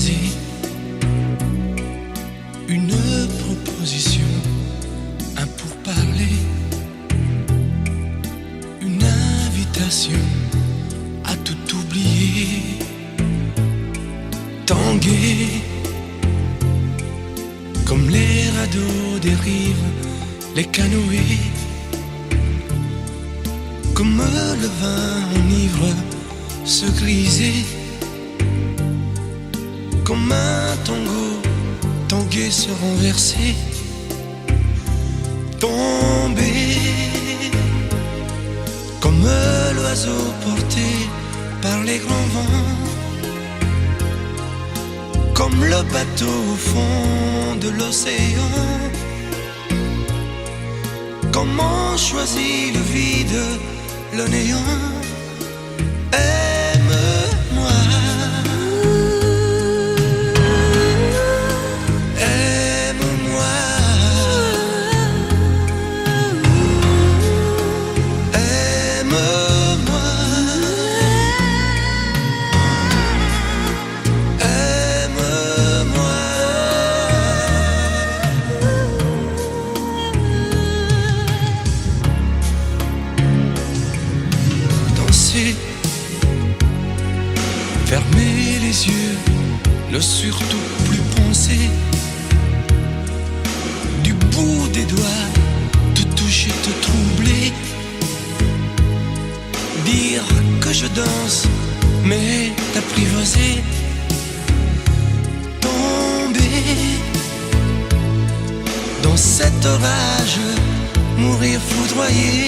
déposer une proposition, un pourparler, une invitation à tout oublier, tanguer comme les radeaux des rives, les canoës, comme le vin enivre, se griser, comme un tango, tanguer, se renverser, tomber, comme l'oiseau porté par les grands vents, comme le bateau au fond de l'océan. Comment choisit le vide, le néant? Aime-moi, aime-moi, aime-moi, aime-moi. Danser, fermer les yeux, ne surtout plus penser, du bout des doigts, te toucher, te troubler, dire que je danse, mais t'apprivoiser, tomber dans cet orage, mourir foudroyé,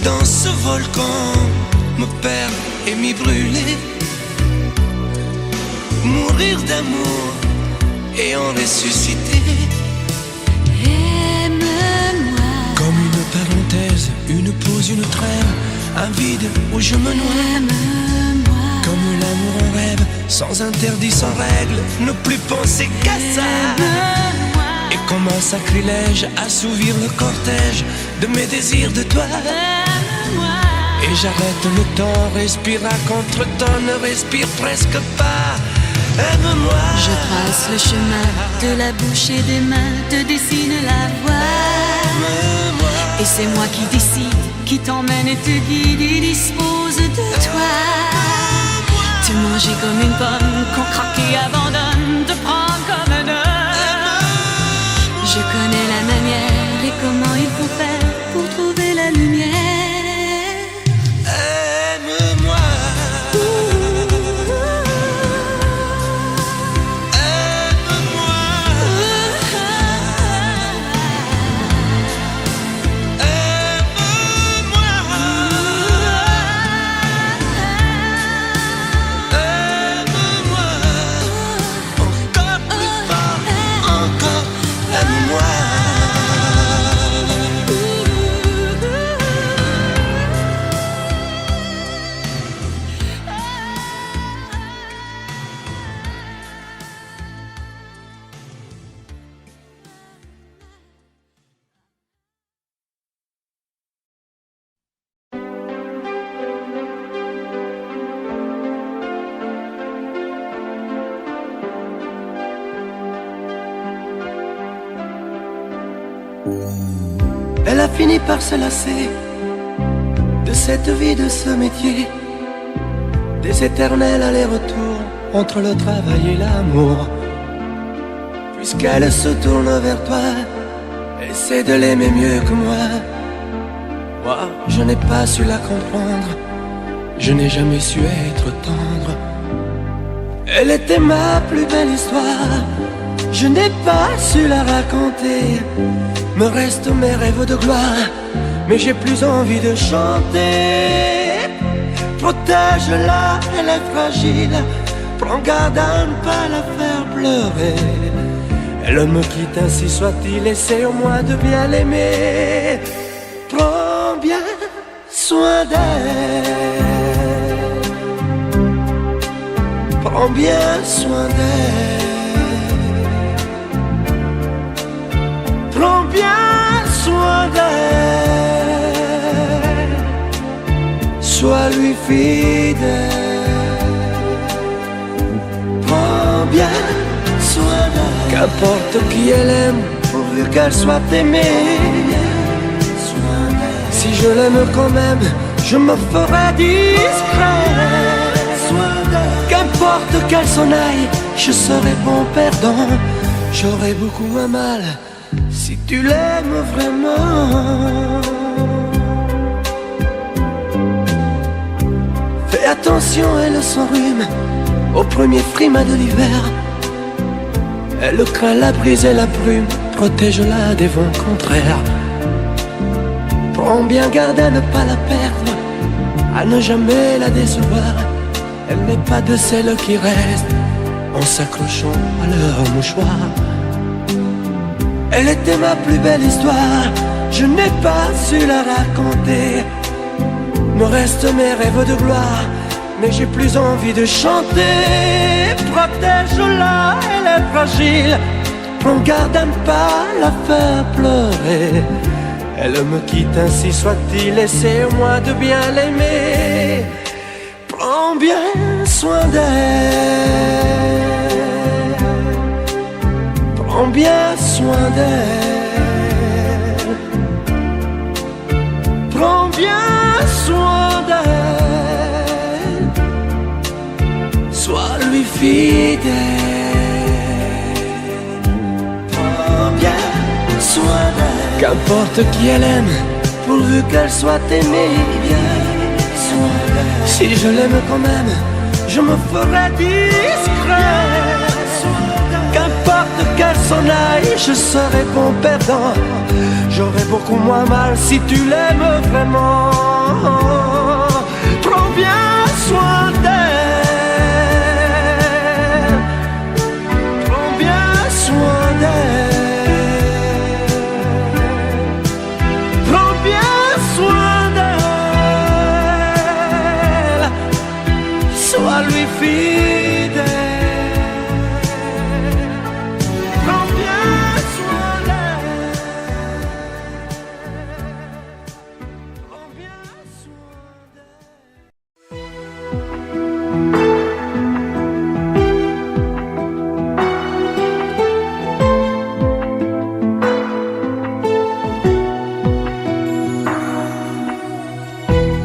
dans ce volcan, me perdre et m'y brûler, mourir d'amour et en ressusciter. Aime-moi, Comme une parenthèse, une pause, une trêve, un vide où je me noie. aime-moi, Comme l'amour en rêve, sans interdit, sans règle, ne plus penser qu'à ça. aime-moi, Et comme un sacrilège, assouvir le cortège de mes désirs de toi. aime-moi. Et j'arrête le temps, respire à contre-temps, ne respire presque pas. Aime-moi. Je trace le chemin de la bouche et des mains, te dessine la voie. Aime-moi. Et c'est moi qui décide, qui t'emmène et te guide et dispose de toi. Te manger comme une pomme, qu'on craque et abandonne, te prendre comme un homme. Je connais la manière et comment il faut faire pour trouver la lumière. Aime-moi. Elle a fini par se lasser de cette vie, de ce métier, des éternels allers-retours entre le travail et l'amour. Puisqu'elle se tourne vers toi, essaie de l'aimer mieux que moi. Moi, je n'ai pas su la comprendre, je n'ai jamais su être tendre. Elle était ma plus belle histoire, je n'ai pas su la raconter. Me restent mes rêves de gloire, mais j'ai plus envie de chanter. Protège-la, elle est fragile, prends garde à ne pas la faire pleurer. Elle me quitte, ainsi soit-il, essaie au moins de bien l'aimer. Prends bien soin d'elle, prends bien soin d'elle. Prends bien soin d'elle, sois lui fidèle. Qu'importe qui elle aime, pourvu qu'elle soit aimée. Si je l'aime quand même, je me ferai discret. Qu'importe qu'elle s'en aille, je serai bon perdant. J'aurai beaucoup à mal si tu l'aimes vraiment. Fais attention, elle s'enrhume au premier frima de l'hiver. Elle craint la brise et la brume, protège-la des vents contraires. Prends bien garde à ne pas la perdre, à ne jamais la décevoir. Elle n'est pas de celles qui restent en s'accrochant à leur mouchoir. Elle était ma plus belle histoire, je n'ai pas su la raconter. Me restent mes rêves de gloire, mais j'ai plus envie de chanter. Protège-la, elle est fragile, prends garde à ne pas la faire pleurer. Elle me quitte, ainsi soit-il, essaie-moi de bien l'aimer. Prends bien soin d'elle, prends bien soin d'elle, prends bien soin d'elle, sois lui fidèle. Prends bien soin d'elle. Qu'importe qui elle aime, pourvu qu'elle soit aimée. Si je l'aime quand même, je me ferai discret. Qu'importe qu'elle s'en aille, je serai bon perdant. J'aurai beaucoup moins mal si tu l'aimes vraiment. Prends bien soin d'elle, prends bien soin d'elle, prends bien soin d'elle, sois lui fidèle. Prends bien soin d'elle, prends bien soin d'elle.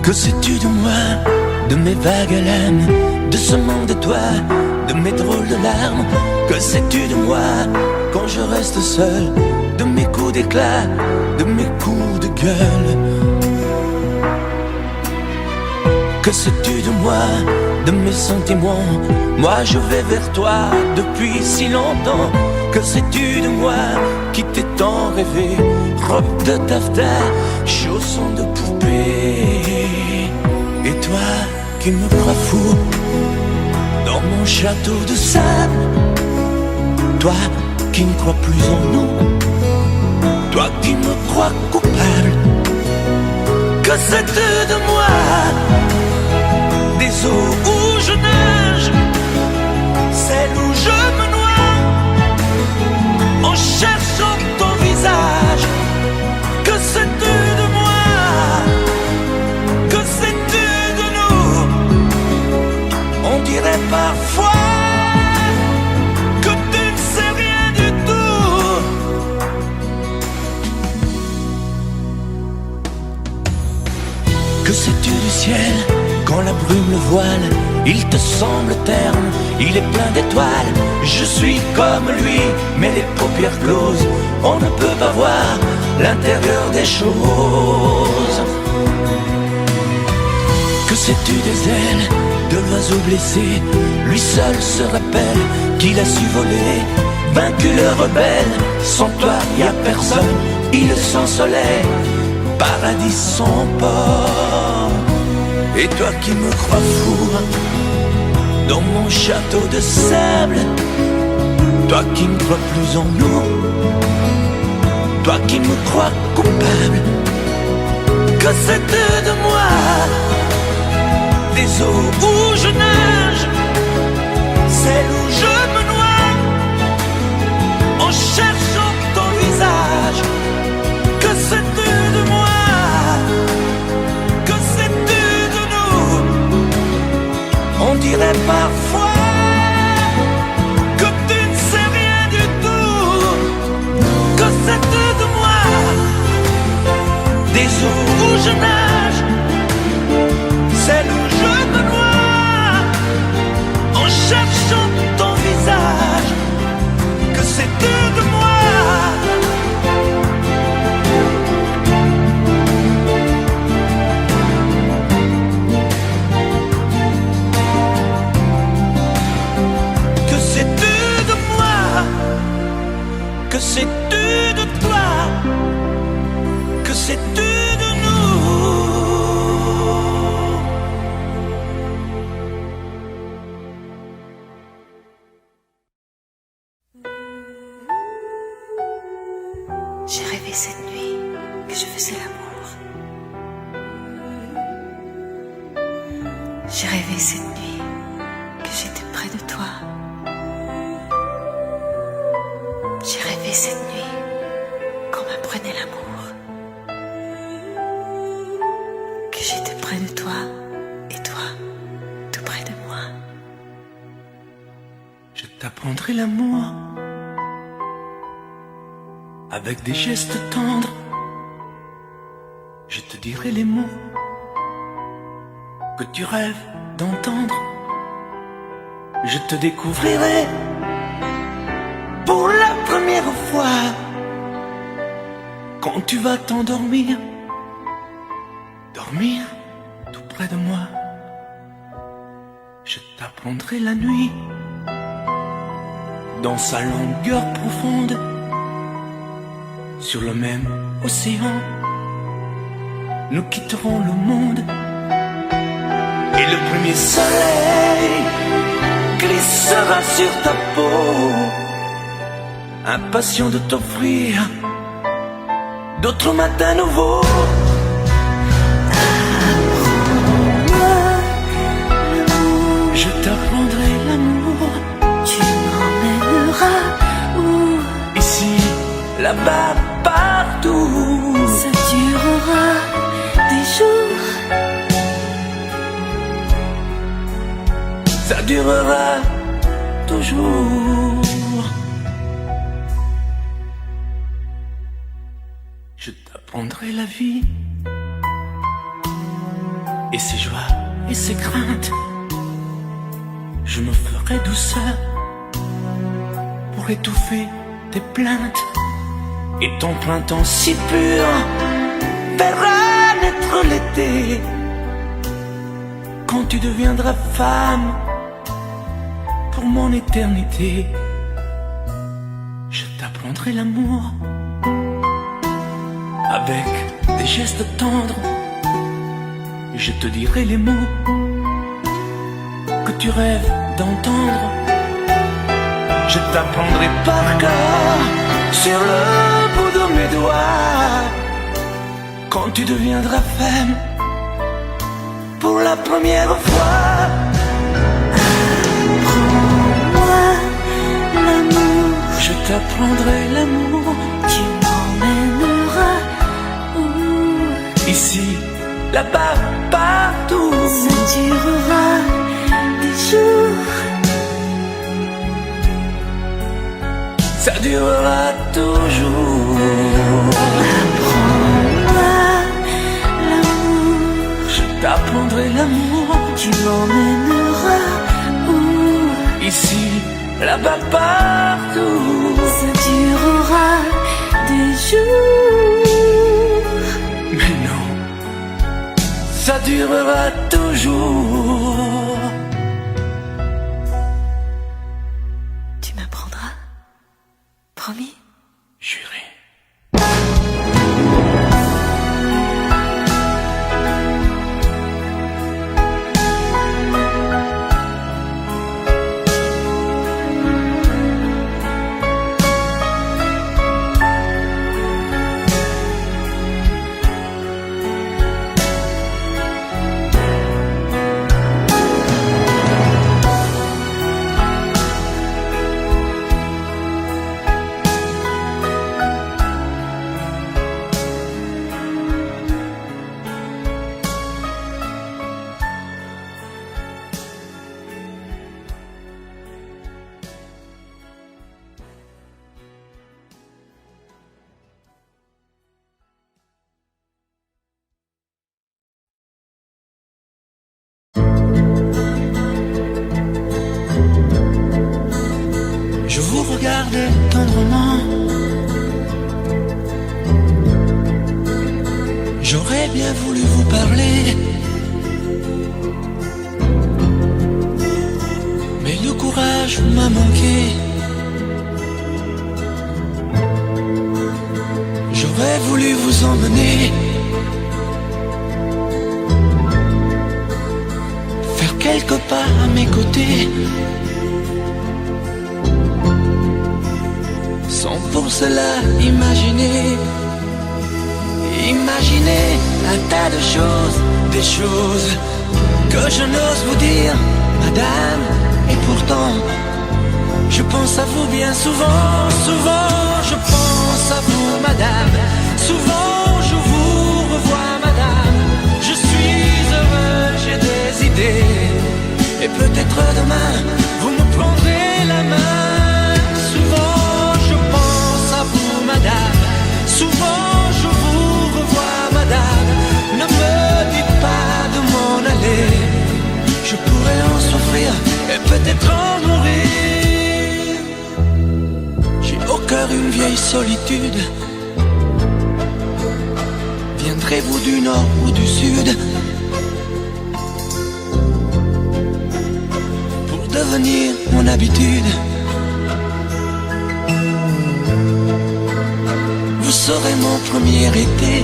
Que sais-tu de moi, de mes vagues lames, de ce monde de toi, de mes drôles de larmes? Que sais-tu de moi quand je reste seul, de mes coups d'éclat, de mes coups de gueule? Que sais-tu de moi, de mes sentiments? Moi je vais vers toi depuis si longtemps. Que sais-tu de moi qui t'ai tant rêvé? Robe de taffetas, chaussons de poupée. Et toi qui me crois fou dans mon château de sable, toi qui ne crois plus en nous, toi qui me crois coupable. Que sais-tu de moi, des eaux où je nage, celles où je me noie en cherchant ton visage? Que sais-tu de moi, que sais-tu de nous? On dirait parfois que tu ne sais rien du tout. Que sais-tu du ciel quand la brume le voile? Il te semble terne, il est plein d'étoiles. Je suis comme lui, mais les paupières closes, on ne peut pas voir l'intérieur des choses. Que sais-tu des ailes de l'oiseau blessé? Lui seul se rappelle qu'il a su voler. Vaincu le rebelle, sans toi y a personne. Île sans soleil, paradis sans port. Et toi qui me crois fou dans mon château de sable, toi qui ne crois plus en nous, toi qui me crois coupable. Que sais-tu de moi, des eaux où je nage, celles où je me noie en cherchant ton visage? Que sais-tu de moi, que sais-tu de nous? On dirait parfois que tu ne sais rien du tout. les eaux où je nage, celles où je me noie, en cherchant ton visage, que c'est tout de moi. Que sais-tu de moi? Que sais-tu de toi? Que sais-tu de nous? J'ai rêvé cette nuit que je faisais l'amour. J'ai rêvé cette nuit que j'étais près de toi. J'ai rêvé cette nuit qu'on m'apprenait l'amour. Que j'étais près de toi et toi tout près de moi. Je t'apprendrai l'amour avec des gestes tendres. Je te dirai les mots que tu rêves d'entendre. Je te découvrirai pour la première fois quand tu vas t'endormir, dormir tout près de moi. Je t'apprendrai la nuit dans sa longueur profonde, sur le même océan. Nous quitterons le monde et le premier soleil glissera sur ta peau, impatient de t'offrir d'autres matins nouveaux. Je t'apprendrai l'amour. Tu m'emmèneras où? Ici, là-bas, partout. Ça durera des jours. Ça durera toujours. Je t'apprendrai la vie et ses joies et ses craintes. Je me ferai douceur pour étouffer tes plaintes. Et ton printemps si pur verra naître l'été. Quand tu deviendras femme pour mon éternité, je t'apprendrai l'amour avec des gestes tendres. Je te dirai les mots que tu rêves d'entendre. Je t'apprendrai par cœur sur le bout de mes doigts quand tu deviendras femme pour la première fois. Apprends-moi l'amour. Je t'apprendrai l'amour. Tu m'emmèneras où? Ici, là-bas, partout. Ça durera des jours. Ça durera toujours. Apprends-moi l'amour. Je t'apprendrai l'amour. Tu m'emmèneras où? Ici, là-bas, partout. Ça durera des jours. Mais non, ça durera toujours. Tu m'apprendras? Promis? Juré. Je vous regardais tendrement. J'aurais bien voulu vous parler, mais le courage m'a manqué. J'aurais voulu vous emmener, faire quelques pas à mes côtés, sans pour cela imaginer un tas de choses, des choses que je n'ose vous dire, madame. Et pourtant, je pense à vous bien souvent, souvent je pense à vous, madame. Souvent je vous revois, madame. Je suis heureux, j'ai des idées, et peut-être demain, vous me prendrez la main. Souvent je pense à vous, madame. Souvent je vous revois, madame. Ne me dites pas de m'en aller, je pourrais en souffrir et peut-être en mourir. J'ai au cœur une vieille solitude. Viendrez-vous du nord ou du sud pour devenir mon habitude? Vous serez mon premier été,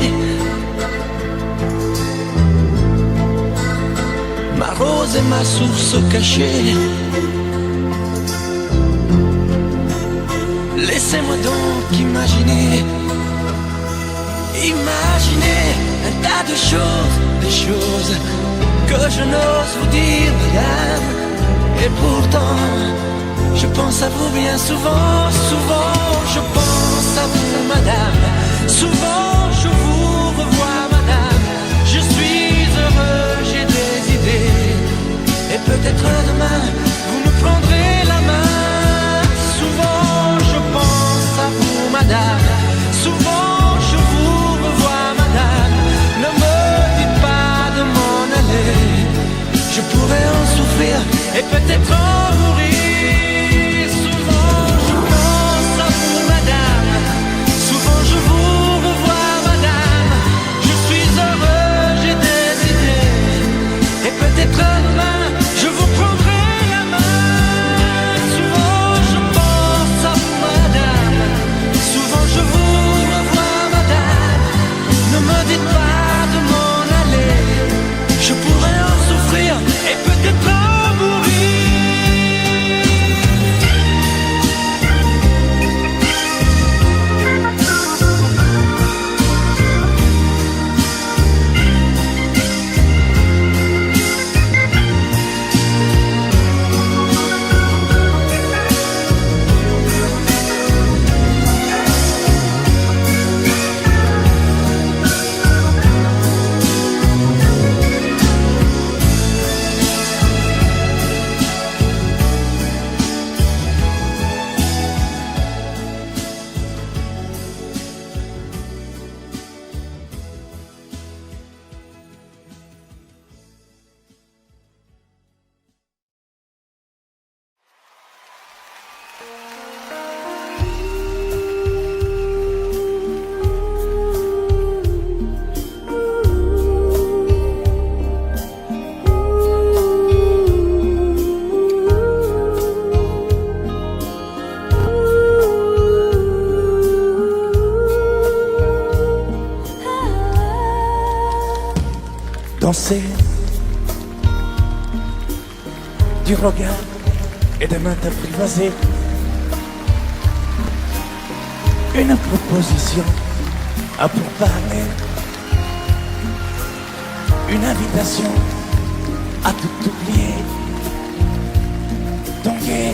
ma rose et ma source cachée. Laissez-moi donc imaginer un tas de choses, des choses que je n'ose vous dire, madame. Et pourtant, je pense à vous bien souvent, souvent je pense à vous, madame. Souvent je vous revois, madame. Je suis heureux, j'ai des idées, et peut-être demain, vous me prendrez la main. Souvent je pense à vous, madame. Souvent je vous revois, madame. Ne me dites pas de m'en aller, je pourrais en souffrir et peut-être en mourir. Souvent je pense à vous, madame. Souvent je vous revois, madame. Je suis heureux, j'ai des idées, et peut-être demain je vous prendrai la main. Souvent je pense à vous, madame. Souvent je vous revois, madame. Ne me dites pas de m'en aller, je pourrais en souffrir et peut-être en mourir. Danser du regard et des mains apprivoisées, une proposition à pourparler, une invitation à tout oublier, tanguer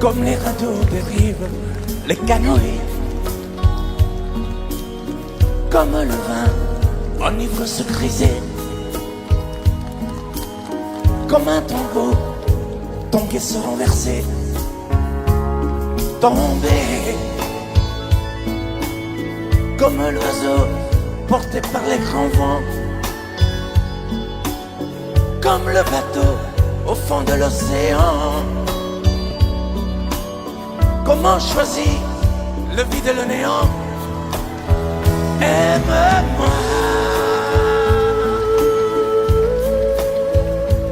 comme les radeaux dérivent les canoës, comme le vin enivre se griser, comme un tango, tanguer se renverser, tomber comme l'oiseau porté par les grands vents, comme le bateau au fond de l'océan. Comment choisir le vide et le néant? Aime-moi,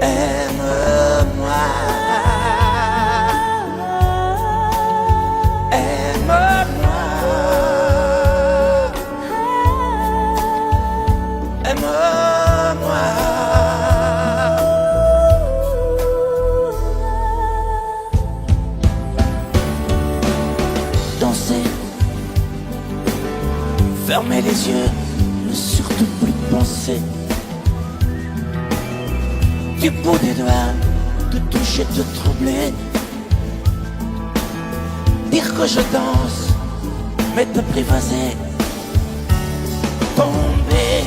aime-moi, aime-moi, aime-moi. Danser, fermer les yeux, ne surtout plus penser. Du bout des doigts, te toucher, te troubler. Dire que je danse, mais te privaser. Tomber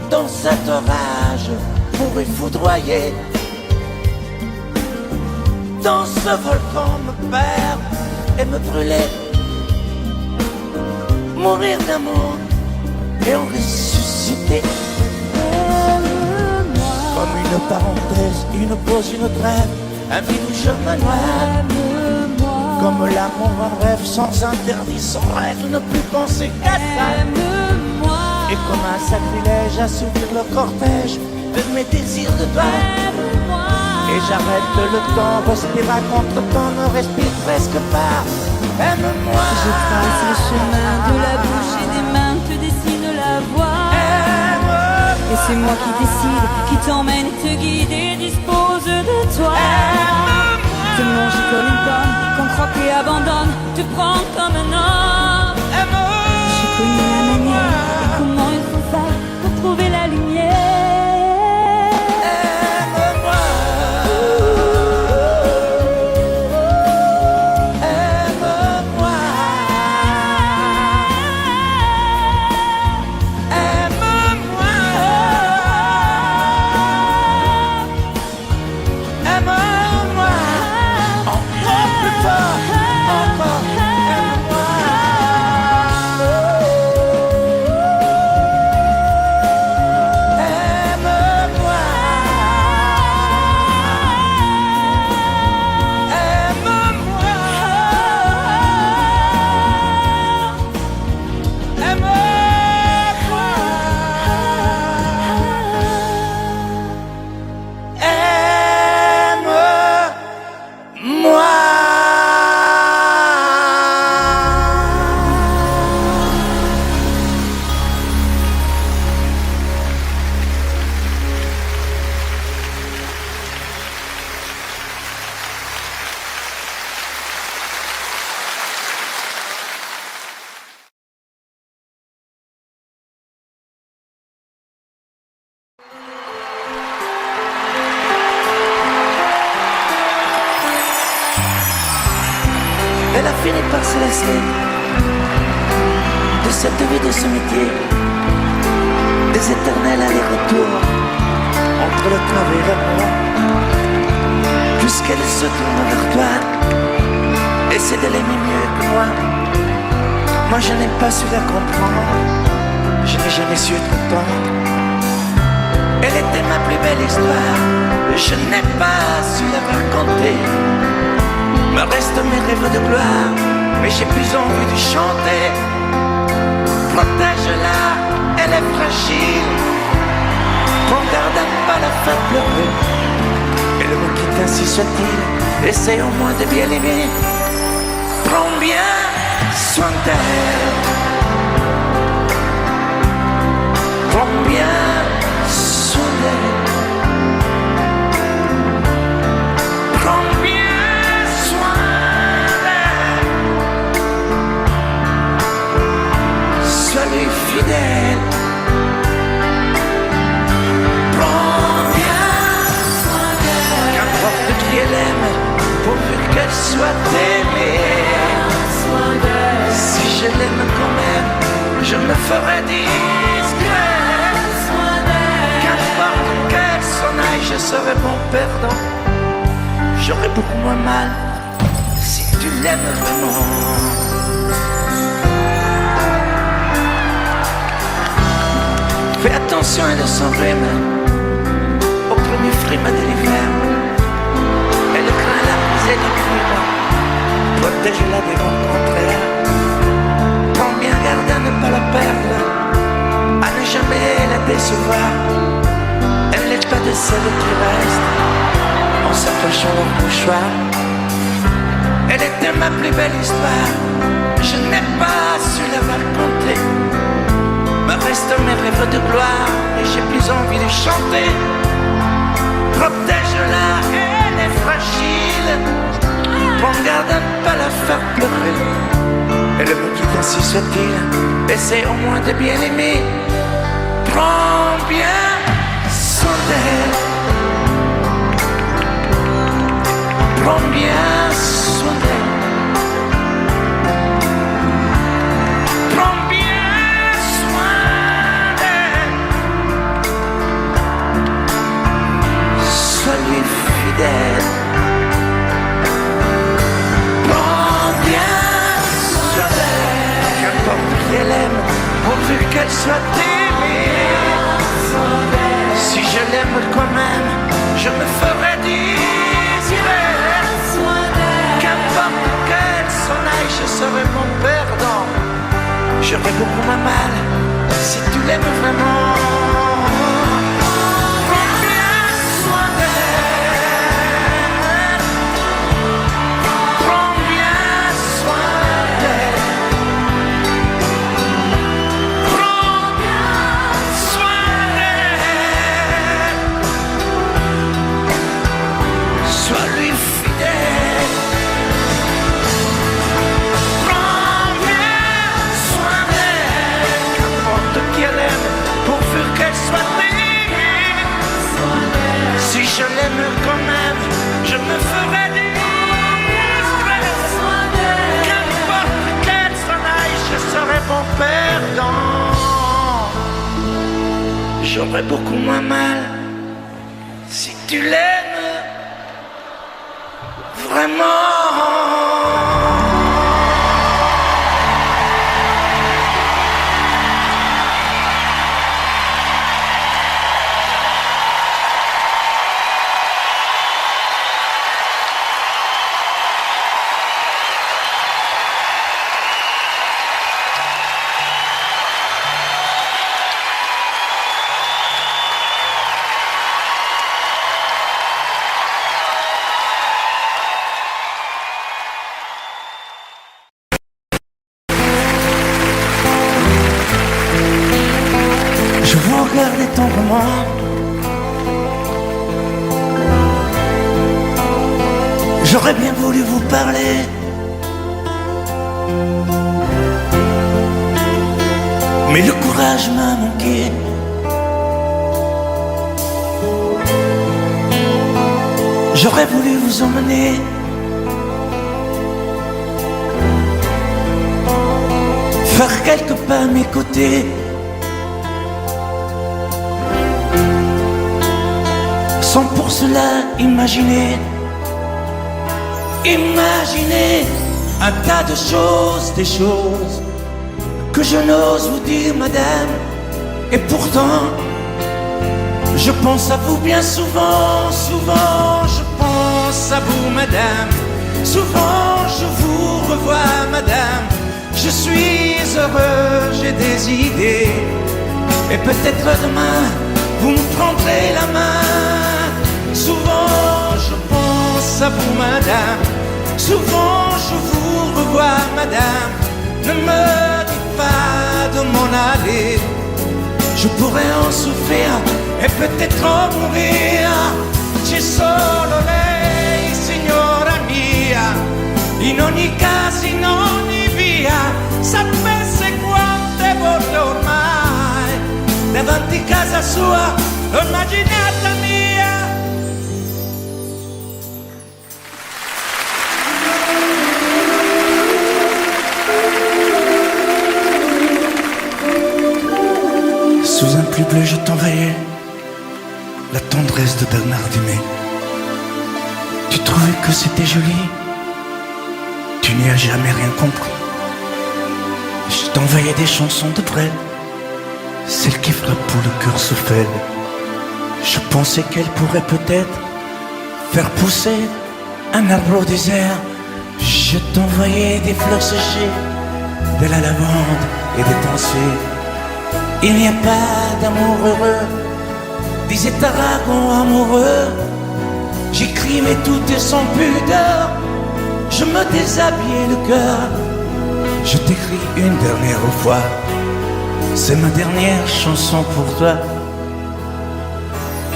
dans cet orage pour y foudroyer. Dans ce volcan me perdre et me brûler. Mourir d'amour et en ressusciter. Comme une parenthèse, une pause, une trêve, un vide où je me noie. Comme l'amour en rêve, sans interdit, sans règle, ne plus penser qu'à ça. Et comme un sacrilège, assouvir le cortège de mes désirs de toi. Et j'arrête le temps, respire à contre-temps, ne respire presque pas. Aime-moi. Je trace le chemin de la bouche et des mains te dessine la voie. Et c'est moi qui décide, qui t'emmène, te guide et dispose de toi. Te mange comme une pomme, qu'on croque et abandonne, te prend comme un homme. J'ai connu la manière et comment il faut faire pour trouver la lumière. Elle a fini par se lasser de cette vie de ce métier, des éternels allers-retours entre le travail et l'amour. Puisqu'elle se tourne vers toi, essaie de l'aimer mieux que moi. Moi je n'ai pas su la comprendre, je n'ai jamais su être content. Elle était ma plus belle histoire, je n'ai pas su la raconter. Me restent mes rêves de gloire, mais j'ai plus envie de chanter. Protège-la, elle est fragile. Prends garde à pas la faire pleurer. Elle me quitte ainsi soit-il, essaie au moins de bien l'aimer. Prends bien soin d'elle. Prends bien soin d'elle. Prends bien soin d'elle. Sois-lui fidèle. Prends bien soin d'elle. Qu'importe qui elle aime, pourvu qu'elle soit aimée. Si je l'aime quand même, je me ferai discret. Qu'importe qu'elle s'en aille, je serai bon perdant. J'aurai beaucoup moins mal si tu l'aimes vraiment. Fais attention à son rhume, au premier frime de l'hiver. Elle craint la brisée du crime, protège-la des vents contraires. Prends bien garde à ne pas la perdre, à ne jamais la décevoir. Elle n'est pas de celles qui restent en s'attachant leur mouchoir. Elle était ma plus belle histoire, je n'ai pas su la raconter. Me restent mes rêves de gloire et j'ai plus envie de chanter. Protège-la, elle est fragile, prends garde à ne pas la faire pleurer. Elle me quitte ainsi soit-il, essaie au moins de bien l'aimer. Prends bien soin d'elle, prends bien soin d'elle. Prends bien soin d'elle, sois-lui fidèle. Prends bien soin d'elle, qu'importe qui elle aime, pourvu qu'elle soit aimée. Si je l'aime quand même, je me ferai désirer. Qu'importe qu'elle s'en aille, je serai mon perdant. J'aurais beaucoup moins mal si tu l'aimes vraiment. Prends bien soin d'elle, prends bien soin d'elle, prends bien soin d'elle, sois-lui fidèle. Prends bien soin d'elle, qu'importe qui elle aime, pourvu qu'elle soit aimée. Si je l'aime quand même, je me ferai discret. Qu'importe qu'elle s'en aille, je serai bon perdant. J'aurais beaucoup moins mal si tu l'aimes vraiment. Je vous regardais tendrement, j'aurais bien voulu vous parler, mais le courage m'a manqué. J'aurais voulu vous emmener faire quelques pas à mes côtés, sans pour cela imaginer un tas de choses, des choses que je n'ose vous dire, madame. Et pourtant, je pense à vous bien souvent, souvent je pense à vous, madame. Souvent je vous revois, madame. Je suis heureux, j'ai des idées, et peut-être demain vous me prendrez la main. Souvent je pense à vous, madame. Souvent je vous revois, madame. Ne me dites pas de m'en aller, je pourrais en souffrir e peut-être en mourir. C'è solo lei, signora mia, in ogni caso, in ogni via. Sapesse quante volte ormai davanti casa sua l'ho immaginata mia. Sous un pli bleu je t'envoyais la tendresse de Bernard Dumay. Tu trouvais que c'était joli, tu n'y as jamais rien compris. Je t'envoyais des chansons de Brel celle qui frappe où le cœur se fêle. Je pensais qu'elle pourrait peut-être faire pousser un arbre au désert. Je t'envoyais des fleurs séchées, de la lavande et des pensées. Il n'y a pas d'amour heureux, disait Aragon amoureux. J'écris mais tout est sans pudeur, je me déshabillais le cœur. Je t'écris une dernière fois, c'est ma dernière chanson pour toi.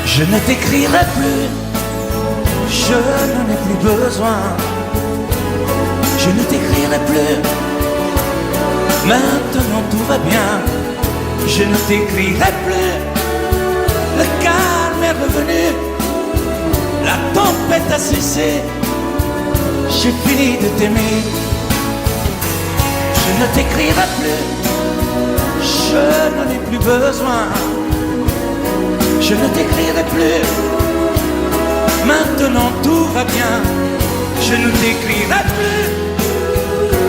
Je ne t'écrirai plus, je n'en ai plus besoin. Je ne t'écrirai plus, maintenant tout va bien. Je ne t'écrirai plus, le calme est revenu, la tempête a cessé, j'ai fini de t'aimer. Je ne t'écrirai plus, je n'en ai plus besoin. Je ne t'écrirai plus, maintenant tout va bien. Je ne t'écrirai plus,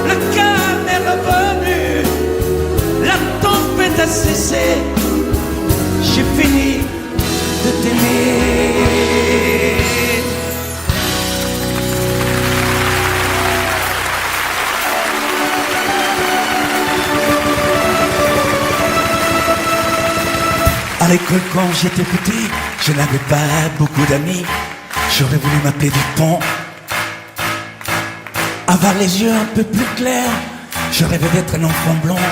le calme est revenu, la tempête a cessé, j'ai fini de t'aimer. À l'école quand j'étais petit, je n'avais pas beaucoup d'amis. J'aurais voulu m'appeler Dupont, avoir les yeux un peu plus clairs. Je rêvais d'être un enfant blond,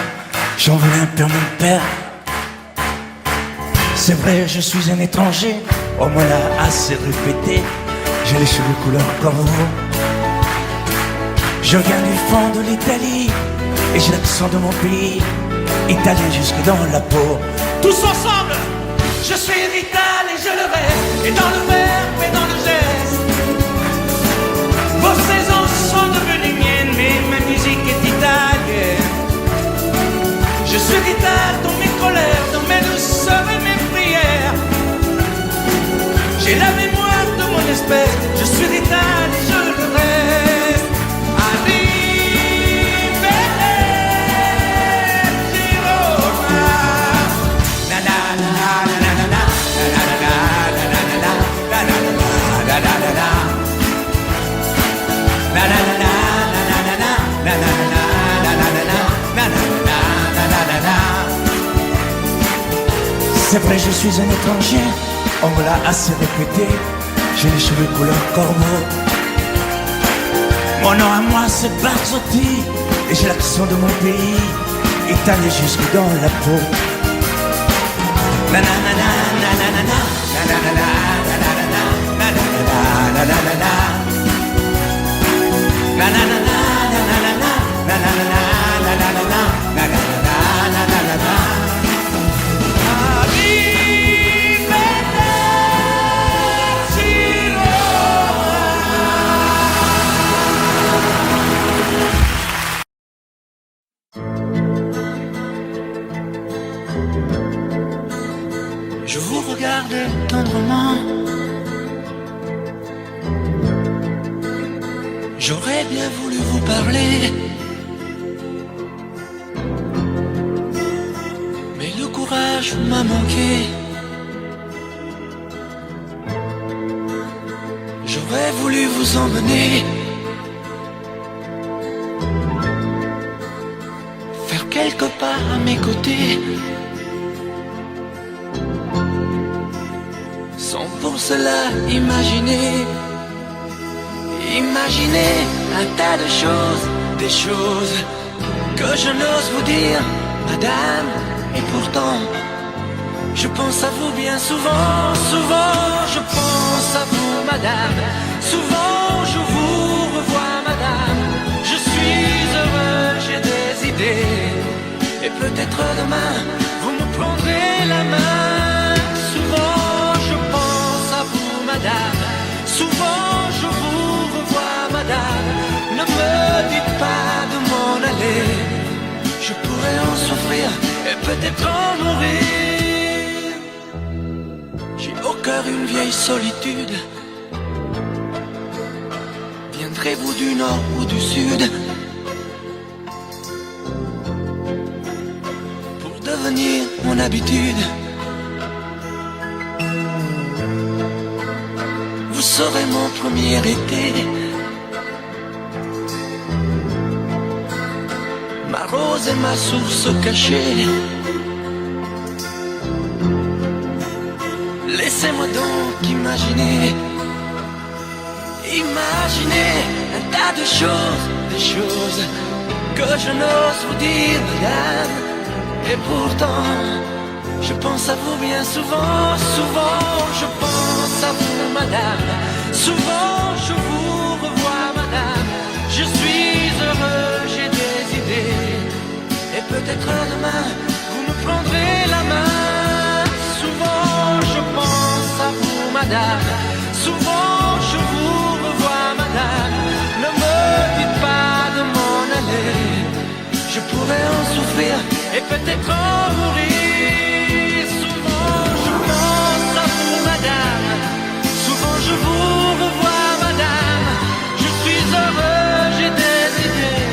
j'en voulais un peu à mon père. C'est vrai, je suis un étranger, on me l'a assez répété. J'ai les cheveux couleur corbeau, je viens du fond de l'Italie et j'ai l'accent de mon pays, italien jusque dans la peau. Tous ensemble, je suis vital et je le reste, et dans le verbe et dans le geste. Vos saisons sont devenues miennes, mais ma musique est italienne. Je suis vital dans mes colères, dans mes douceurs et mes prières. J'ai la mémoire de mon espèce, je suis vital et je le reste. C'est vrai, je suis un étranger, on me l'a assez répété. J'ai les cheveux couleur corbeau. Mon nom à moi c'est Barzotti, et j'ai l'accent de mon pays, italien jusque dans la peau. Je vous regarde tendrement, j'aurais bien voulu vous parler, mais le courage m'a manqué. J'aurais voulu vous emmener, faire quelque part à mes côtés, sans pour cela imaginer un tas de choses, des choses que je n'ose vous dire, madame. Et pourtant, je pense à vous bien souvent, souvent je pense à vous, madame. Souvent je vous revois, madame. Je suis heureux, j'ai des idées, et peut-être demain vous me prendrez la main. Souvent je pense à vous, madame. Souvent je vous revois, madame. Ne me dites pas de m'en aller, je pourrais en souffrir et peut-être en mourir. J'ai au cœur une vieille solitude. Viendrez-vous du nord ou du sud pour devenir mon habitude. Vous serez mon premier été, ma rose et ma source cachée. Laissez-moi donc imaginer un tas de choses, des choses que je n'ose vous dire, madame. Et pourtant, je pense à vous bien souvent, souvent je pense à vous, madame. Souvent je vous revois, madame. Je suis heureux, j'ai des idées. Et peut-être demain, vous me prendrez la main. Souvent je pense à vous, madame. Souvent je vous revois, madame. Ne me dites pas de m'en aller. Je pourrais en souffrir et peut-être en mourir. Souvent je pense à vous, madame. Souvent je vous revois, madame. Je suis heureux, j'ai des idées.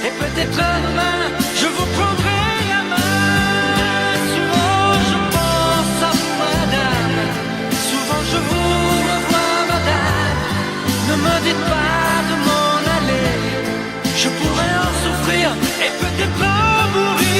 Et peut-être demain, je vous prendrai la main. Souvent je pense à vous, madame. Souvent je vous revois, madame. Ne me dites pas de m'en aller. Je pourrais en souffrir et peut-être en mourir.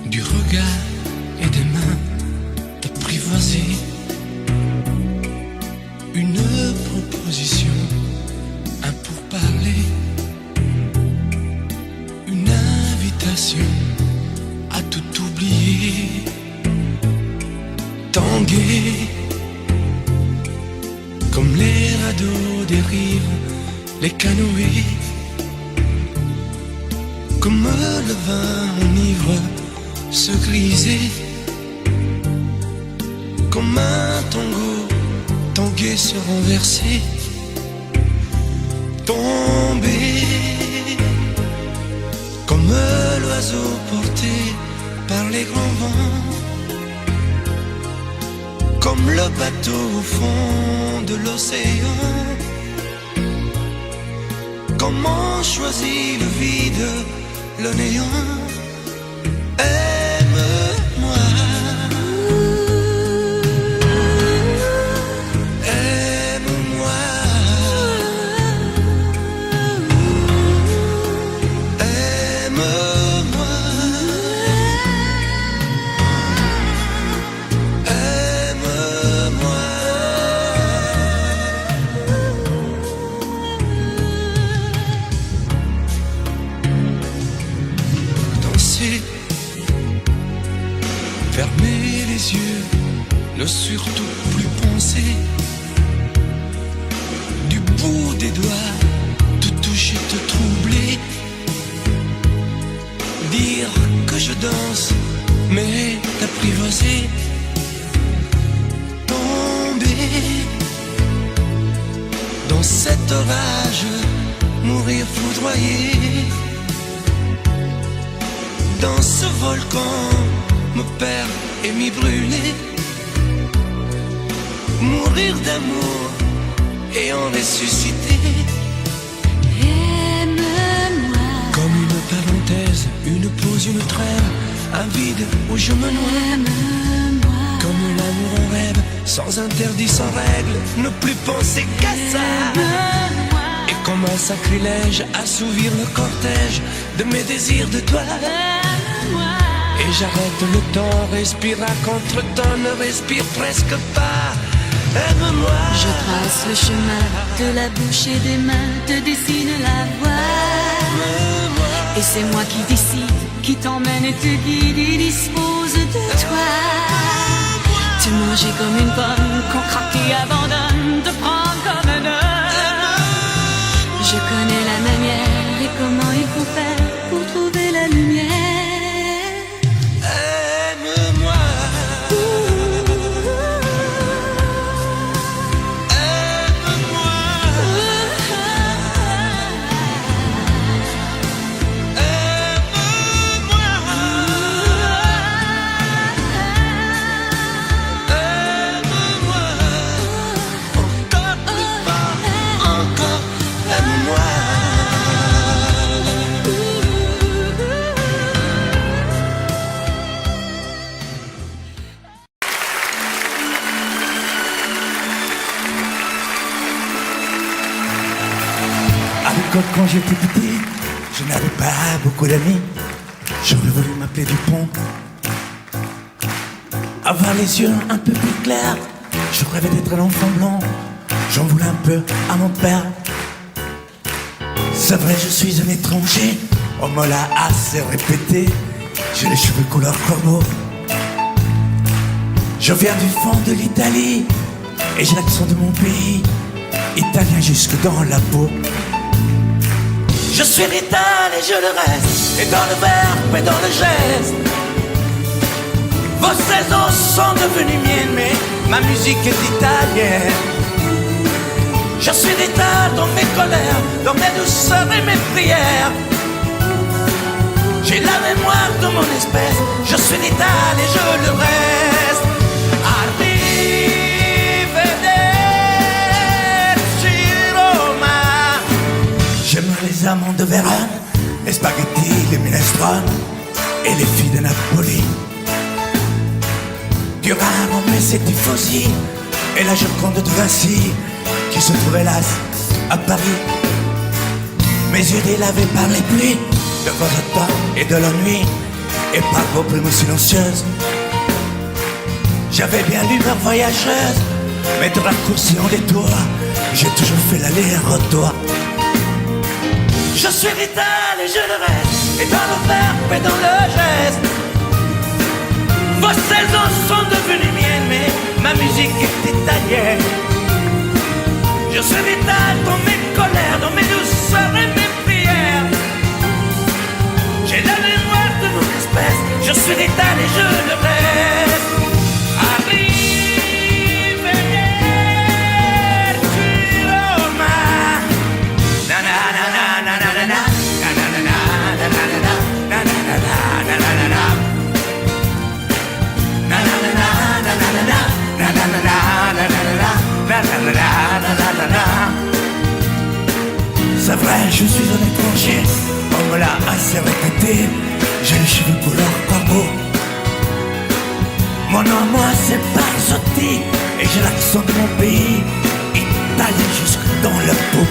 Du regard et des mains t'apprivoiser. Une proposition, un pourparler, une invitation à tout oublier. Tanguer comme les radeaux des rives, les canoës, comme le vin enivre se griser, comme un tango tanguer se renverser, tomber comme l'oiseau porté par les grands vents, comme le bateau au fond de l'océan. Comment choisit le vide, le néant? Aime-moi, aime-moi, aime-moi, aime-moi. Danser, fermer les yeux, ne surtout plus penser. Du bout des doigts, te toucher, te troubler. Dire que je danse, mais t'apprivoiser. Tomber dans cet orage, mourir foudroyé. Dans ce volcan, me perdre et m'y brûler. Mourir d'amour et en ressusciter. Aime-moi Comme une parenthèse, une pause, une trêve, un vide où je me noie. Aime-moi Comme l'amour en rêve, sans interdit, sans règle, ne plus penser qu'à ça. Aime-moi Et comme un sacrilège, assouvir le cortège de mes désirs de toi. Et j'arrête le temps, respire à contre-temps, ne respire presque pas. Aime-moi. Je trace le chemin de la bouche et des mains, te dessine la voie. Et c'est moi qui décide, qui t'emmène et te guide et dispose de toi. Te manger comme une pomme, qu'on craque et abandonne, te prendre comme un homme. Je connais la manière et comment il faut faire pour trouver la lumière. Aime-moi. Quand j'étais petit, je n'avais pas beaucoup d'amis. J'aurais voulu m'appeler Dupont, avoir les yeux un peu plus clairs. Je rêvais d'être un enfant blanc, j'en voulais un peu à mon père. C'est vrai, je suis un étranger, on me l'a assez répété. J'ai les cheveux couleur corbeau. Je viens du fond de l'Italie et j'ai l'accent de mon pays, italien jusque dans la peau. Je suis rital et je le reste, et dans le verbe et dans le geste. Vos saisons sont devenues miennes, mais ma musique est italienne. Je suis rital dans mes colères, dans mes douceurs et mes prières. J'ai la mémoire de mon espèce, je suis rital et je le reste. J'aime les amandes de Vérone, les spaghettis, les minestrone et les filles de Napoli. Durand, mais c'est Tifosi et la Joconde de Vinci qui se trouve hélas à Paris. Mes yeux délavés par les pluies de vos automnes et de la nuit et par vos plumes silencieuses. J'avais bien l'humeur voyageuse, mais de raccourcis en détour, j'ai toujours fait l'aller-retour. Je suis rital et je le reste, et dans le verbe et dans le geste. Vos saisons sont devenues miennes, mais ma musique est italienne. Je suis rital dans mes colères, dans mes douceurs et mes prières. J'ai la mémoire de mon espèce, je suis rital et je le reste. C'est vrai, je suis un étranger, on me l'a assez répété. J'ai les cheveux couleur corbeau. Mon nom, moi, c'est Barzotti, et j'ai l'accent de mon pays, italien jusque dans le peau.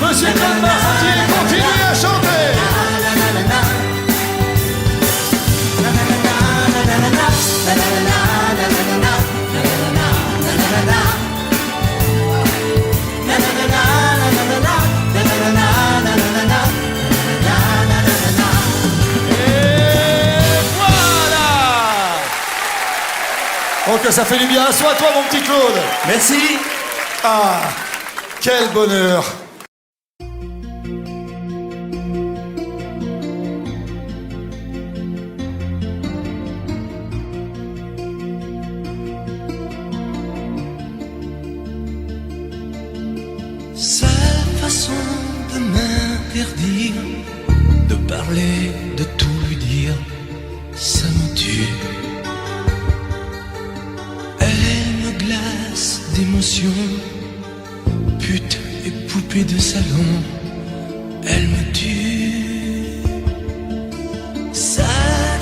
Monsieur Barzotti, continuez à chanter. Oh, que ça fait du bien. Assois-toi, mon petit Claude. Merci. Ah, quel bonheur. Sa façon de m'interdire de parler, de tout lui dire, ça me tue. Elle me glace d'émotion, pute et poupée de salon, elle me tue. Sa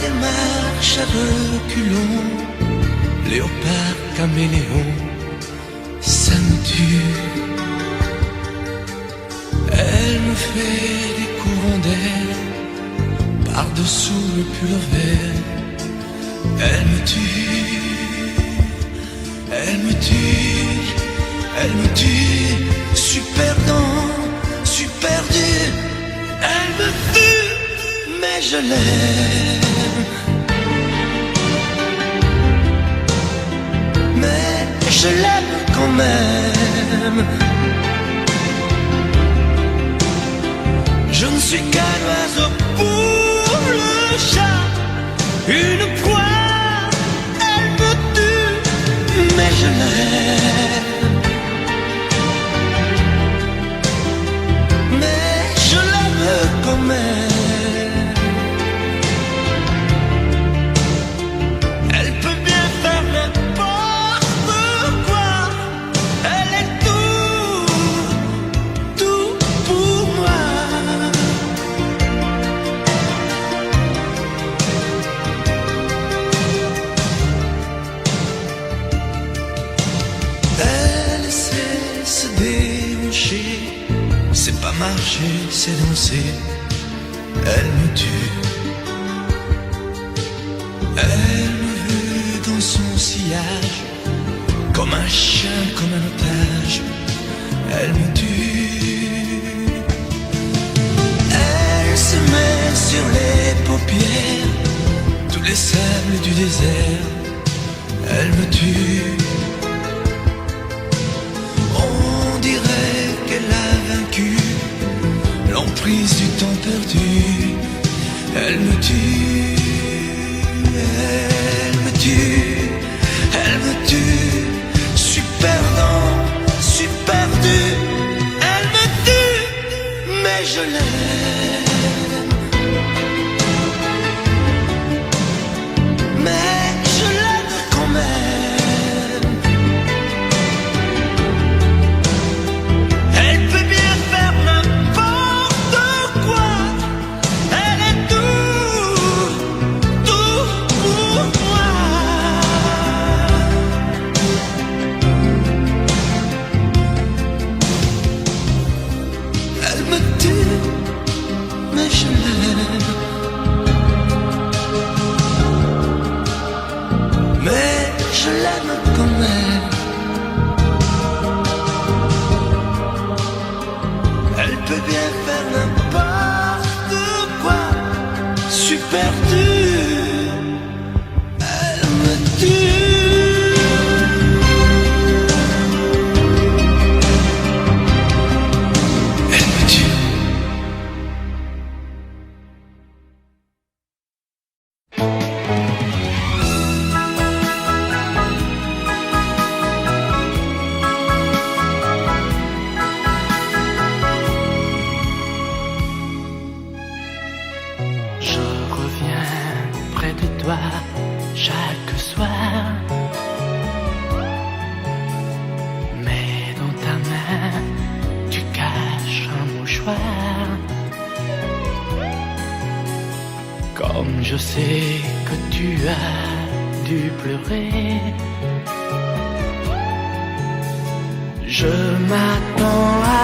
démarche à reculons, léopard caméléon, ça me tue. Elle me fait des courants d'air par-dessous le pull vert. Elle me tue, elle me tue, elle me tue. Super perdant, super dur. Elle me tue, mais je l'aime. Mais je l'aime quand même. Je ne suis qu'un oiseau pour le chat, une proie, elle me tue, mais je l'aime. Mais je l'aime quand même. Elle peut bien faire n'importe quoi, elle est tout pour moi. Elle sait se déhancher, c'est pas marcher, c'est danser. Elle me tue. Elle me veut dans son sillage, comme un chien, comme un otage. Elle me tue. Elle se met sur les paupières tous les sables du désert. Elle me tue. On dirait qu'elle a vaincu l'emprise du temps perdu. Elle me tue, elle me tue, elle me tue. Super lent, super dur. Elle me tue, mais je l'aime. Mais je l'aime quand même. Elle peut bien faire n'importe quoi. Elle est tout pour moi. Elle me tue, mais je l'aime. Mais je l'aime quand même. Elle peut bien faire n'importe quoi. Super dur. Elle me tue. Elle me tue. Je reviens près de toi chaque soir, mais dans ta main tu caches un mouchoir. Comme je sais que tu as dû pleurer, je m'attends à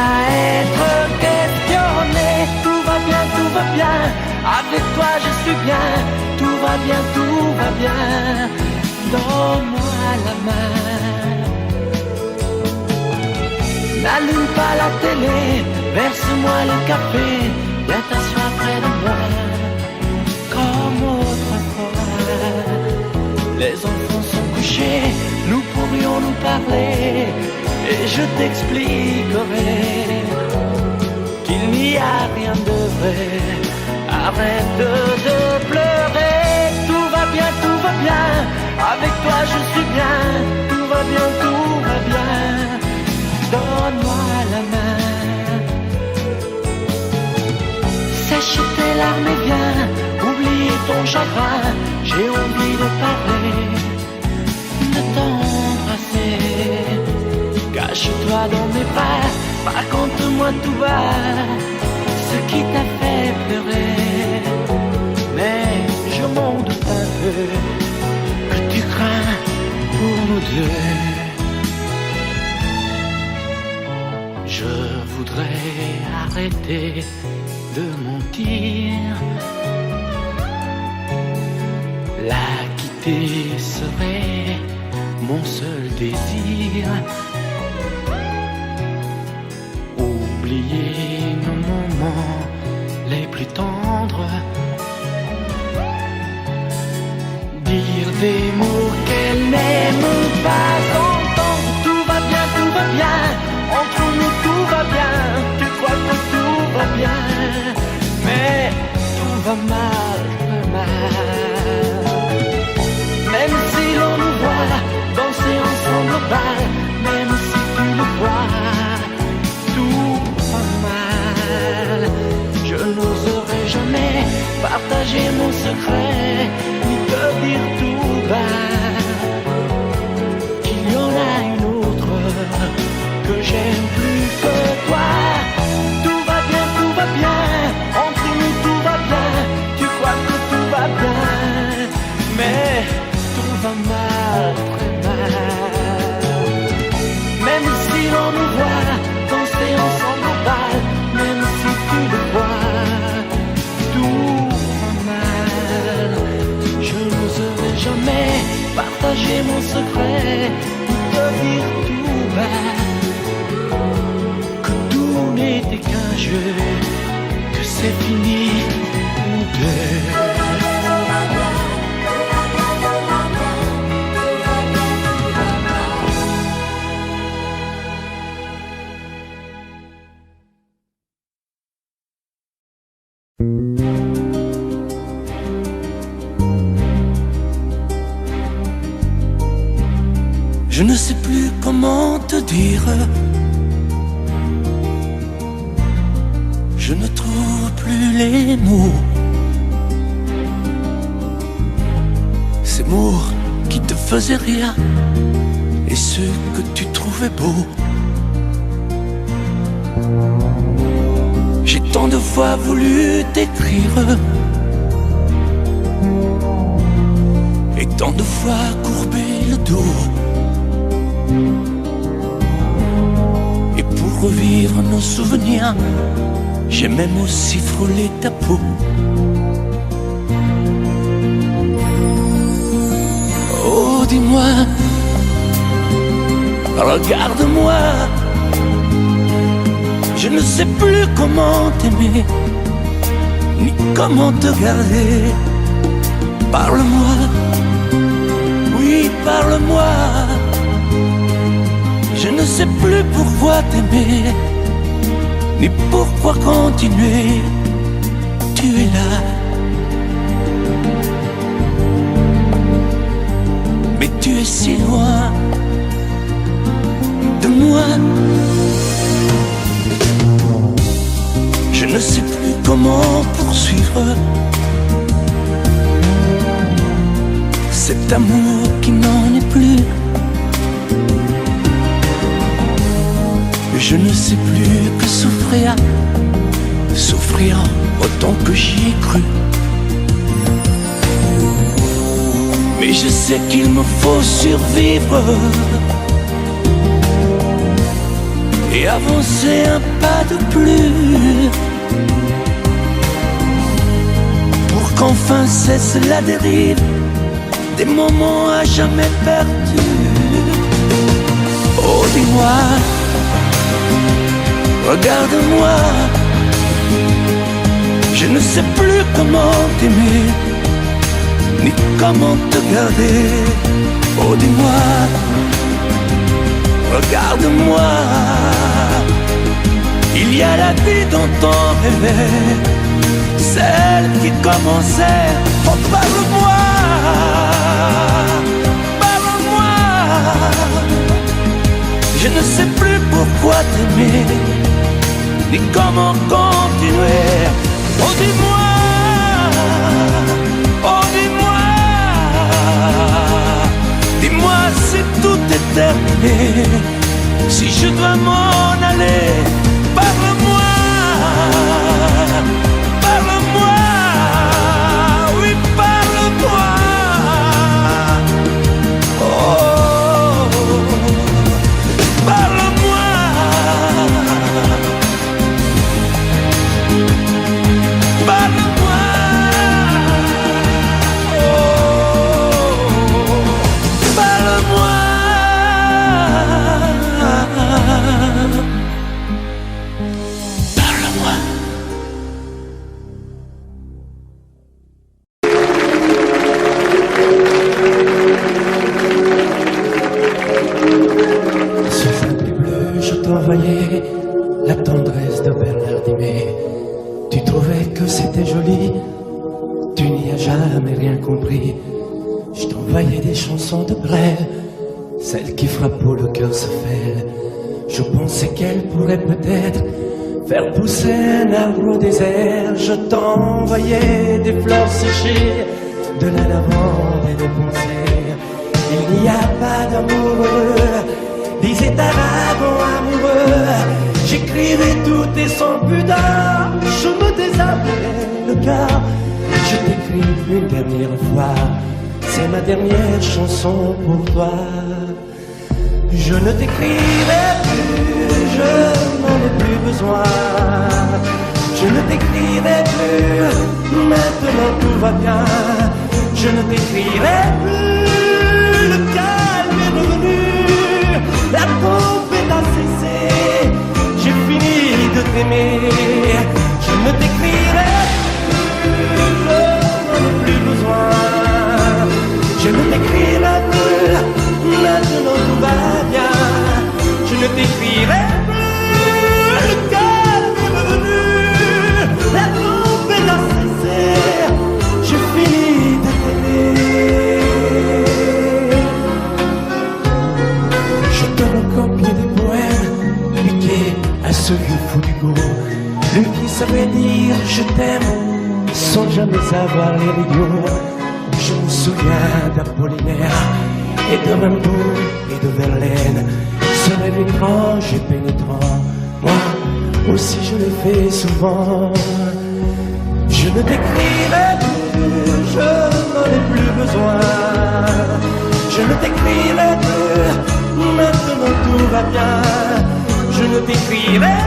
être questionné. Tout va bien, avec toi je suis bien. Tout va bien, donne-moi la main. N'allume pas la télé, verse-moi le café. Viens t'asseoir près de moi, comme autrefois. Les enfants sont couchés, nous pourrions nous parler, et je t'expliquerai qu'il n'y a rien de vrai. Arrête de pleurer. Tout va bien, avec toi je suis bien. Tout va bien, donne-moi la main. chagrin, j'ai envie de parler, de t'embrasser. Cache-toi dans mes bras, raconte-moi tout bas ce qui t'a fait pleurer. Mais je m'en doute un peu que tu crains pour nous deux. Je voudrais arrêter de mentir. La quitter serait mon seul désir. Oublier nos moments les plus tendres. Dire des mots qu'elle n'aime pas entendre. Tout va bien, entre nous tout va bien. Tu crois que tout va bien, mais tout va mal, très mal. Même si l'on nous voit danser ensemble au bal, même si tu le vois, tout va mal. Je n'oserai jamais partager mon secret, ni te dire tout bas qu'il y en a une autre que j'aime plus que toi. Tout va bien, entre nous tout va bien. Tu crois que tout va bien, mais tout va mal, très mal. Même si l'on nous voit danser ensemble au bal, même si tu le vois, tout va mal. Je n'oserai jamais partager mon secret, te dire tout bas que tout n'était qu'un jeu, que c'est fini nous deux. Je ne sais plus comment te dire. Je ne trouve plus les mots. Ces mots qui te faisaient rien et ceux que tu trouvais beaux. J'ai tant de fois voulu t'écrire et tant de fois courbé le dos. Et pour revivre nos souvenirs, j'ai même aussi frôlé ta peau. Oh, dis-moi, regarde-moi. Je ne sais plus comment t'aimer, ni comment te garder. Parle-moi, oui, parle-moi. Je ne sais plus pourquoi t'aimer, ni pourquoi continuer. Tu es là, mais tu es si loin de moi. Je ne sais plus comment poursuivre cet amour qui n'en est plus. Je ne sais plus que souffrir, souffrir autant que j'y ai cru. Mais je sais qu'il me faut survivre et avancer un pas de plus pour qu'enfin cesse la dérive des moments à jamais perdus. Oh, dis-moi, regarde-moi. Je ne sais plus comment t'aimer, ni comment te garder. Oh, dis-moi, regarde-moi. Il y a la vie dont on rêvait, celle qui commençait. Oh, parle-moi, parle-moi. Je ne sais plus pourquoi t'aimer, ni comment continuer. Oh, dis-moi, oh, terminé. Si je dois m'en aller, parle-moi, parle-moi, oui, parle-moi. Oh, parle-moi, parle-moi. T'envoyais la tendresse de Bernard Dimet. Tu trouvais que c'était joli, tu n'y as jamais rien compris. Je t'envoyais des chansons de Brel, celles qui frappent où le cœur se fêle. Je pensais qu'elles pourraient peut-être faire pousser un arbre au désert. Je t'envoyais des fleurs séchées, de la lavande et des pensées. Il n'y a pas d'amour heureux, disait un wagon amoureux. J'écrivais tout et sans pudeur, je me déshabillais le cœur. Je t'écris une dernière fois, c'est ma dernière chanson pour toi. Je ne t'écrirai plus, je n'en ai plus besoin. Je ne t'écrirai plus, maintenant tout va bien. Je ne t'écrirai plus, le calme est revenu. La tempête a cessé, j'ai fini de t'aimer. Je ne t'écrirai plus, je n'en ai plus besoin. Je ne t'écrirai plus, maintenant tout va bien. Je ne t'écrirai plus, le calme est revenu. La tempête a cessé, j'ai fini de t'aimer. Je te recopiais des poèmes piqués à ce vieux fou d'Hugo, lui qui savait dire je t'aime sans jamais avoir l'air idiot. Je me souviens d'Apollinaire et de Rimbaud et de Verlaine, ce rêve étrange et pénétrant, moi aussi je l'ai fait souvent. Je ne t'écrirai plus, je n'en ai plus besoin. Je ne t'écrirai plus, maintenant tout va bien. Je ne t'écrirai